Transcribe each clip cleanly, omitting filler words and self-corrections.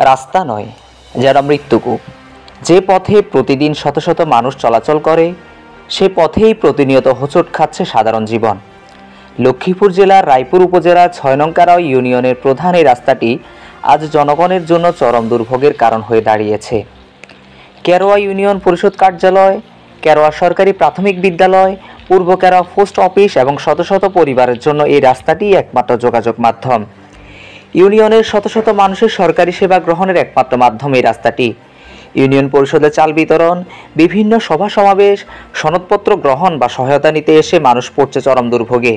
রাস্তা নয়, যারা মৃত্যুকূপ। যে পথে প্রতিদিন শত শত মানুষ চলাচল করে, সে পথেই প্রতিনিয়ত হোঁচট খাচ্ছে সাধারণ জীবন। লক্ষ্মীপুর জেলার রায়পুর উপজেলার ৬ নং কারাও ইউনিয়নের প্রধান এই রাস্তাটি আজ জনগণের জন্য চরম দুর্ভোগের কারণ হয়ে দাঁড়িয়েছে। কেরোয়া ইউনিয়ন পরিষদ কার্যালয়, কেরোয়া সরকারি প্রাথমিক বিদ্যালয়, পূর্ব কেরোয়া পোস্ট অফিস এবং শত শত পরিবারের জন্য এই রাস্তাটি একমাত্র যোগাযোগ মাধ্যম। ইউনিয়নের শত শত মানুষের সরকারি সেবা গ্রহণের একমাত্র মাধ্যম এই রাস্তাটি। ইউনিয়ন পরিষদের চাল বিতরণ, বিভিন্ন সভা সমাবেশ, সনদপত্র গ্রহণ বা সহায়তা নিতে এসে মানুষ পড়ছে চরম দুর্ভোগে।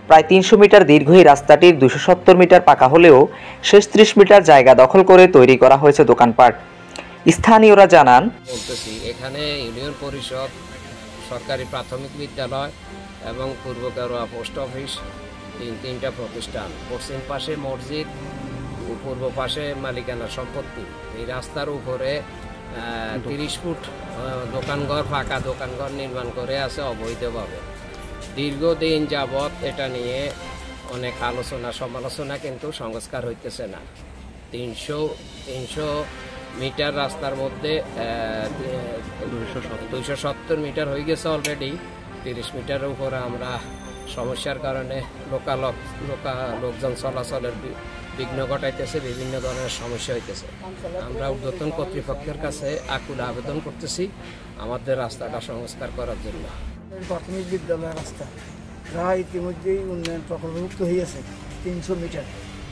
প্রায় ৩০০ মিটার দীর্ঘ এই রাস্তাটির ২৭০ মিটার পাকা হলেও শেষ ৩০ মিটার জায়গা দখল করে তৈরি করা হয়েছে দোকানপাট। স্থানীয়রা জানান, এখানে ইউনিয়ন পরিষদ, সরকারি প্রাথমিক বিদ্যালয় এবং পূর্ব কেরোয়া পোস্ট অফিস, তিনটা প্রতিষ্ঠান, পশ্চিম পাশে মসজিদ, পূর্ব পাশে মালিকানা সম্পত্তি। এই রাস্তার উপরে ৩০ ফুট দোকানঘর, ফাঁকা দোকানঘর নির্মাণ করে আছে অবৈধভাবে। দীর্ঘদিন যাবৎ এটা নিয়ে অনেক আলোচনা সমালোচনা, কিন্তু সংস্কার হইতেছে না। ৩০০ মিটার রাস্তার মধ্যে ২৭০ মিটার হয়ে গেছে অলরেডি। ৩০ মিটারের উপরে আমরা সমস্যার কারণে লোকজন চলাচলের বিঘ্ন ঘটাইতেছে, বিভিন্ন ধরনের সমস্যা হইতেছে। আমরা ঊর্ধ্বতন কর্তৃপক্ষের কাছে আকুল আবেদন করতেছি আমাদের রাস্তাটা সংস্কার করার জন্য। প্রাথমিক বিদ্যালয়ের রাস্তা যা ইতিমধ্যেই উন্নয়ন প্রকল্পভুক্ত হয়েছে ৩০০ মিটার,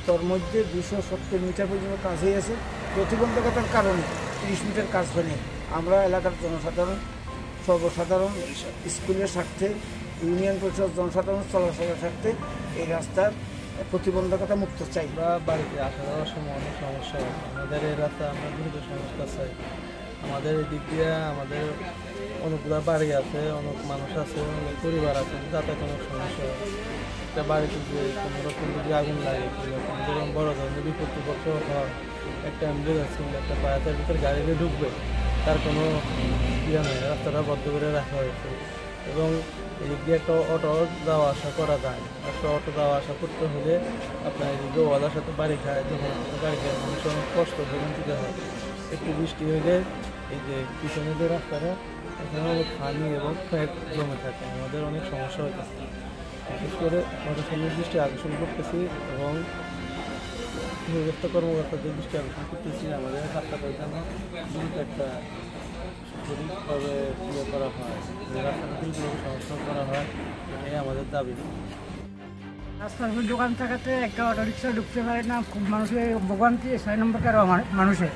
তার মধ্যে ২৭০ মিটার পর্যন্ত কাজ হয়েছে। প্রতিবন্ধকতার কারণে ৩০ মিটার কাজ হয়নি। আমরা এলাকার জনসাধারণ, সর্বসাধারণ, স্কুলের স্বার্থে, ইউনিয়ন পরিষদ জনসাধারণ চলাচলের স্বার্থে এই রাস্তার প্রতিবন্ধকতা মুক্ত চাই। আমরা বাড়িতে আসা যাওয়ার সময় অনেক সমস্যা হয়। আমাদের এই রাস্তা আমরা দ্রুত সংস্কার চাই। আমাদের এই দিক দিয়ে আমাদের অনেকগুলো বাড়ি আছে, অনেক মানুষ আছে, অনেক পরিবার আছে, যাতায়াত অনেক সমস্যা হয়। একটা বাড়িতে যে কোনো রকম যদি আগুন লাগে, যেরকম বড় ধরনের বিপত্তি বছর হয়, একটা অ্যাম্বুলেন্স কিংবা একটা বাড়ির ভিতরে গাড়িতে ঢুকবে, তার কোনো ইয়ে নেই। রাস্তাটা বদ্ধ করে রাখা হয়েছে এবং এদিক দিয়ে একটা অটো যাওয়া আসা করা যায়। একটা অটো যাওয়া আসা করতে হলে আপনার এদিকে ওয়ালার সাথে বাড়ি খায়, যখন বাড়ি খায় মানুষ অনেক কষ্ট ভোগান্তিতে হয়। একটু বৃষ্টি হলে এই যে পিছনে যে রাস্তাটা, এখানে অনেক পানি এবং ফ্যাট জমে থাকে, আমাদের অনেক সমস্যা হতে। বিশেষ করে প্রশাসনের দৃষ্টি আকর্ষণ করতেছি এবং নির্দিষ্ট কর্মকর্তাদের দৃষ্টি আকর্ষণ করতেছি আমাদের রাস্তাটা যেন দ্রুত একটা সঠিকভাবে ইয়ে করা হয়, যে রাস্তাটা দ্রুতভাবে সংস্কার করা হয়, এটাই আমাদের দাবি। রাস্তার উপর দোকান থাকাতে একটা অটো রিক্সা ঢুকতে পারে না, খুব মানুষের ভোগান্তি। ৬ নম্বর কারো মানুষের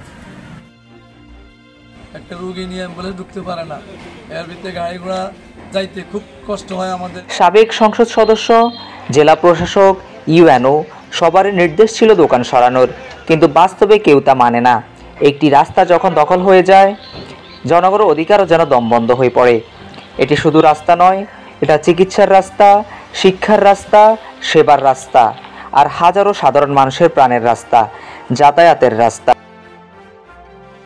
একটা রোগী নিয়ে অ্যাম্বুলেন্স ঢুকতে পারে না, এর ভিতরে গাড়ি ঘোড়া যাইতে খুব কষ্ট হয় আমাদের। সাবেক সংসদ সদস্য, জেলা প্রশাসক, ইউএনও সবারই নির্দেশ ছিল দোকান সরানোর, কিন্তু বাস্তবে কেউ তা মানে না। একটি রাস্তা যখন দখল হয়ে যায়, জনগণের অধিকারও যেন দমবন্ধ হয়ে পড়ে। এটি শুধু রাস্তা নয়, এটা চিকিৎসার রাস্তা, শিক্ষার রাস্তা, সেবার রাস্তা, আর হাজারো সাধারণ মানুষের প্রাণের রাস্তা, যাতায়াতের রাস্তা।